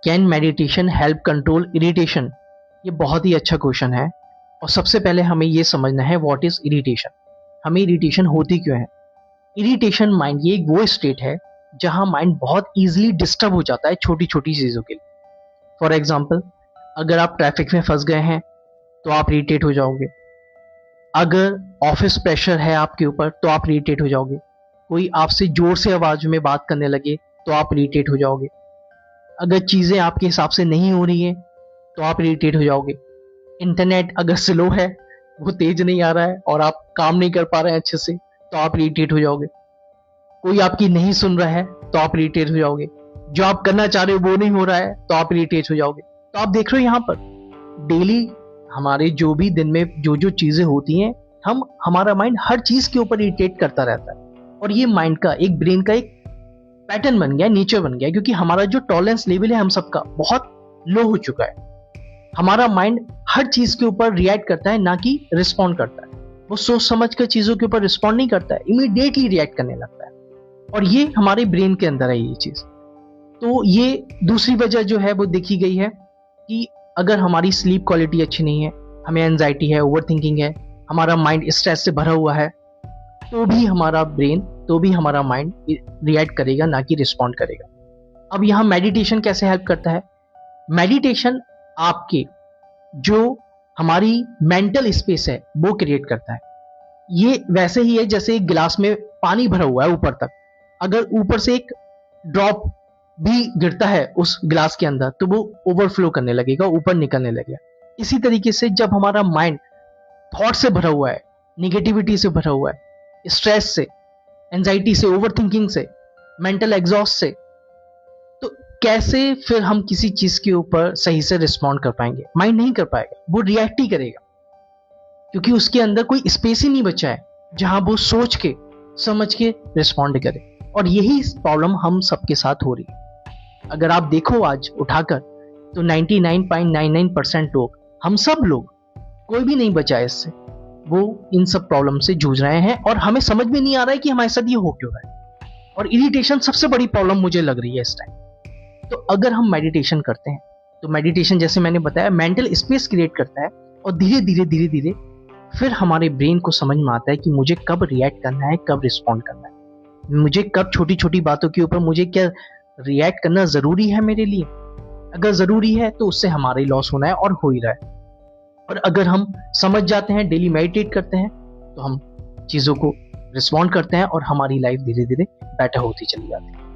Can meditation help control irritation? ये बहुत ही अच्छा क्वेश्चन है। और सबसे पहले हमें ये समझना है व्हाट इज इरिटेशन, हमें इरिटेशन होती क्यों है। इरिटेशन माइंड ये एक वो स्टेट है जहां माइंड बहुत इजीली डिस्टर्ब हो जाता है छोटी छोटी चीज़ों के लिए। फॉर एग्जाम्पल, अगर आप ट्रैफिक में फंस गए हैं तो आप इरिटेट हो जाओगे। अगर ऑफिस प्रेशर है आपके ऊपर तो आप इरिटेट हो जाओगे। कोई आपसे जोर से आवाज में बात करने लगे तो आप इरिटेट हो जाओगे। अगर चीजें आपके हिसाब से नहीं हो रही हैं तो आप इरिटेट हो जाओगे। इंटरनेट अगर स्लो है, वो तेज नहीं आ रहा है और आप काम नहीं कर पा रहे हैं अच्छे से, तो आप इरिटेट हो जाओगे। कोई आपकी नहीं सुन रहा है तो आप इरिटेट हो जाओगे। जो आप करना चाह रहे हो वो नहीं हो रहा है तो आप इरिटेट हो जाओगे। तो आप देख रहे हो यहाँ पर डेली हमारे जो भी दिन में जो जो चीजें होती हैं, हमारा माइंड हर चीज के ऊपर इरिटेट करता रहता है। और ये माइंड का एक ब्रेन का एक पैटर्न बन गया, नेचर बन गया, क्योंकि हमारा जो टॉलरेंस लेवल है हम सबका बहुत लो हो चुका है। हमारा माइंड हर चीज के ऊपर रिएक्ट करता है, ना कि रिस्पॉन्ड करता है। वो सोच समझ कर चीजों के ऊपर रिस्पॉन्ड नहीं करता है, इमीडिएटली रिएक्ट करने लगता है। और ये हमारे ब्रेन के अंदर है ये चीज। तो ये दूसरी वजह जो है वो देखी गई है कि अगर हमारी स्लीप क्वालिटी अच्छी नहीं है, हमें एंजाइटी है, ओवर थिंकिंग है, हमारा माइंड स्ट्रेस से भरा हुआ है, तो भी हमारा ब्रेन, तो भी हमारा माइंड रिएक्ट करेगा, ना कि रिस्पॉन्ड करेगा। अब यहाँ मेडिटेशन कैसे हेल्प करता है? मेडिटेशन आपके जो हमारी मेंटल स्पेस है वो क्रिएट करता है। ये वैसे ही है जैसे एक गिलास में पानी भरा हुआ है ऊपर तक, अगर ऊपर से एक ड्रॉप भी गिरता है उस गिलास के अंदर तो वो ओवरफ्लो करने लगेगा, ऊपर निकलने लगेगा। इसी तरीके से जब हमारा माइंड थॉट से भरा हुआ है, निगेटिविटी से भरा हुआ है, स्ट्रेस से, एंजाइटी से, ओवर थिंकिंग से, मेंटल एग्जॉस्ट से, तो कैसे फिर हम किसी चीज के ऊपर सही से रिस्पॉन्ड कर पाएंगे? माइंड नहीं कर पाएगा, वो रिएक्ट ही करेगा, क्योंकि उसके अंदर कोई स्पेस ही नहीं बचा है जहां वो सोच के समझ के रिस्पॉन्ड करे। और यही प्रॉब्लम हम सबके साथ हो रही है। अगर आप देखो आज उठाकर तो 99.99% लोग, हम सब लोग, कोई भी नहीं बचा है इससे, वो इन सब प्रॉब्लम से जूझ रहे हैं और हमें समझ में नहीं आ रहा है कि हमारे साथ ये हो क्यों रहा है। और इरिटेशन सबसे बड़ी प्रॉब्लम मुझे लग रही है इस टाइम। तो अगर हम मेडिटेशन करते हैं तो मेडिटेशन, जैसे मैंने बताया, मेंटल स्पेस क्रिएट करता है और धीरे धीरे धीरे धीरे फिर हमारे ब्रेन को समझ में आता है कि मुझे कब रिएक्ट करना है, कब रिस्पॉन्ड करना है, मुझे कब छोटी छोटी बातों के ऊपर मुझे क्या रिएक्ट करना जरूरी है मेरे लिए। अगर जरूरी है तो उससे हमारा ही लॉस होना है और हो ही रहा है। और अगर हम समझ जाते हैं, डेली मेडिटेट करते हैं, तो हम चीजों को रिस्पॉन्ड करते हैं और हमारी लाइफ धीरे धीरे बेटर होती चली जाती है।